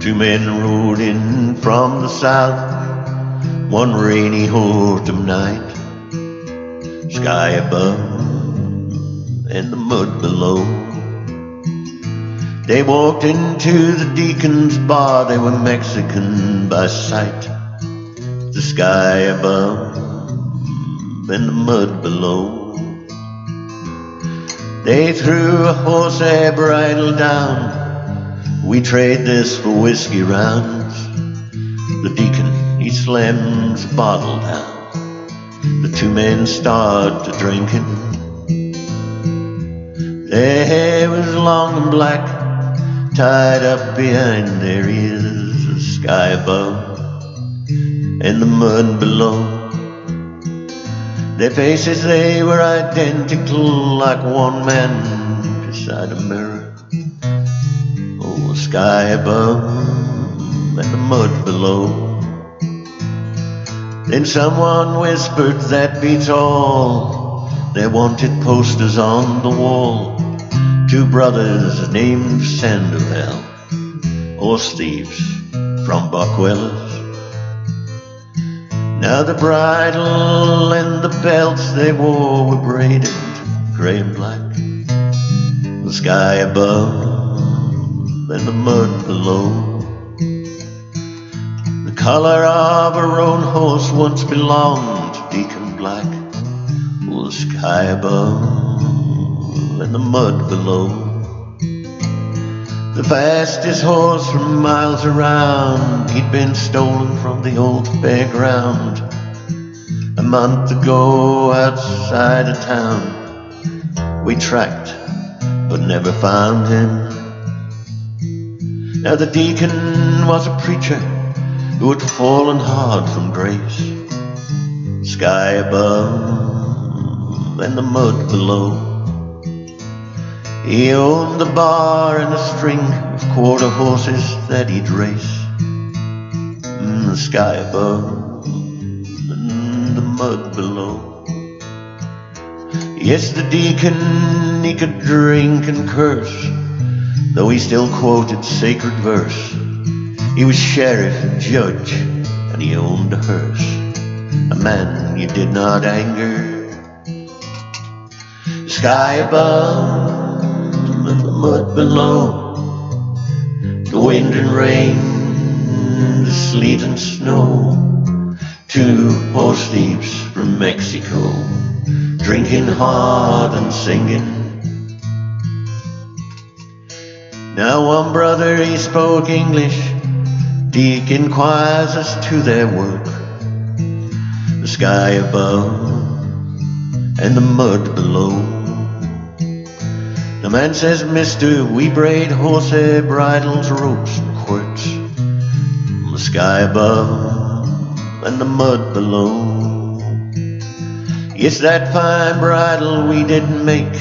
Two men rode in from the south one rainy autumn night. Sky above and the mud below. They walked into the deacon's bar. They were Mexican by sight. The sky above and the mud below. They threw a horsehair bridle down. We trade this for whiskey rounds. The deacon, he slams a bottle down. The two men start to drinking. Their hair was long and black, tied up behind their ears. The sky above and the mud below. Their faces, they were identical, like one man beside a mirror. Oh, the sky above and the mud below. Then someone whispered, that beats all. There wanted posters on the wall. Two brothers named Sandoval, horse thieves from Buckwellers. Now the bridle and the belts they wore were braided gray and black. The sky above and the mud below. The color of a roan horse once belonged to Deacon Black. Oh, the sky above and the mud below. The fastest horse from miles around, he'd been stolen from the old fairground a month ago outside of town. We tracked but never found him. Now the deacon was a preacher who had fallen hard from grace. Sky above and the mud below. He owned the bar and a string of quarter horses that he'd race. The sky above and the mud below. Yes, the deacon, he could drink and curse, though he still quoted sacred verse. He was sheriff and judge, and he owned a hearse, a man you did not anger. The sky above and the mud below. The wind and rain, the sleet and snow. Two horse thieves from Mexico, drinking hard and singing. Now one brother, he spoke English. Deacon choirs us to their work. The sky above and the mud below. The man says, mister, we braid horsehair bridles, ropes and quirts. The sky above and the mud below. Yes, that fine bridle we didn't make.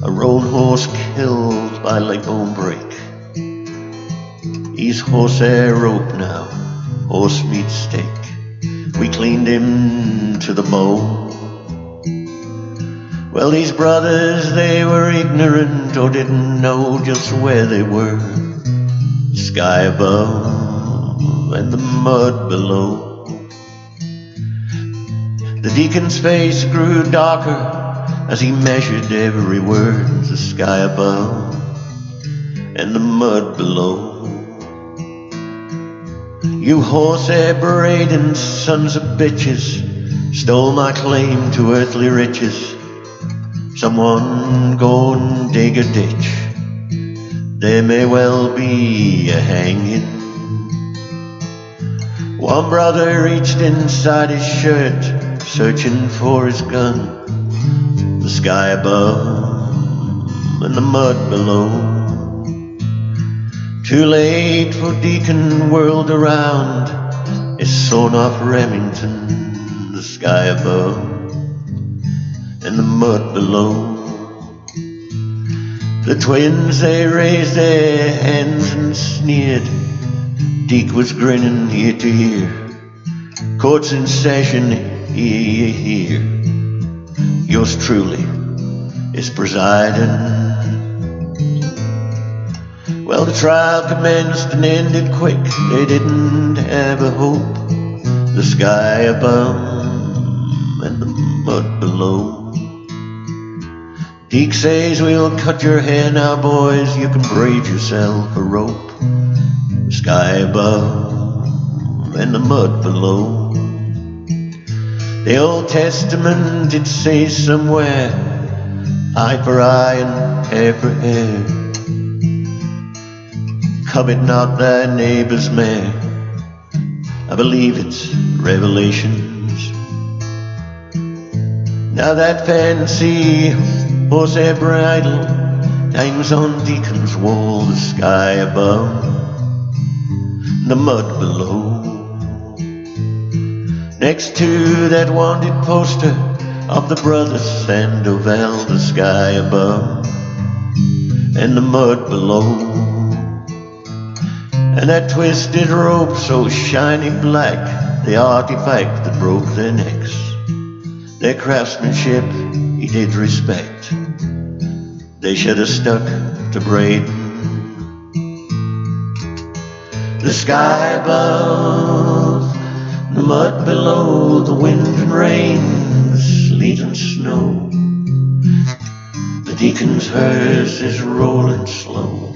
A roan horse killed by leg bone break. He's horsehair rope now, horse meat steak. We cleaned him to the bone. Well, these brothers, they were ignorant or didn't know just where they were. The sky above and the mud below. The deacon's face grew darker as he measured every word. The sky above and the mud below. You horsehair braiding sons of bitches stole my claim to earthly riches. Someone go and dig a ditch. There may well be a hanging. One brother reached inside his shirt, searching for his gun. The sky above and the mud below. Too late for Deacon whirled around. It's sawn off Remington. The sky above and the mud below. The twins, they raised their hands and sneered. Deke was grinning ear to ear. Court's in session, hear, hear. Yours truly is presiding. Well, the trial commenced and ended quick. They didn't have a hope. The sky above and the mud below. Deke says, we'll cut your hair now, boys. You can braid yourself a rope. The sky above and the mud below. The Old Testament, it says somewhere, eye for eye and hair for hair. Covet not thy neighbor's mare. I believe it's Revelations. Now that fancy horsehair bridle hangs on Deacon's wall. The sky above, the mud below. Next to that wanted poster of the brothers Sandoval. The sky above and the mud below. And that twisted rope so shiny black, the artifact that broke their necks. Their craftsmanship he did respect. They should have stuck to braiding. The sky above, the mud below, the wind and rain, the sleet and snow. The Deacon's hearse is rolling slow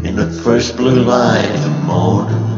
in the first blue light of morning.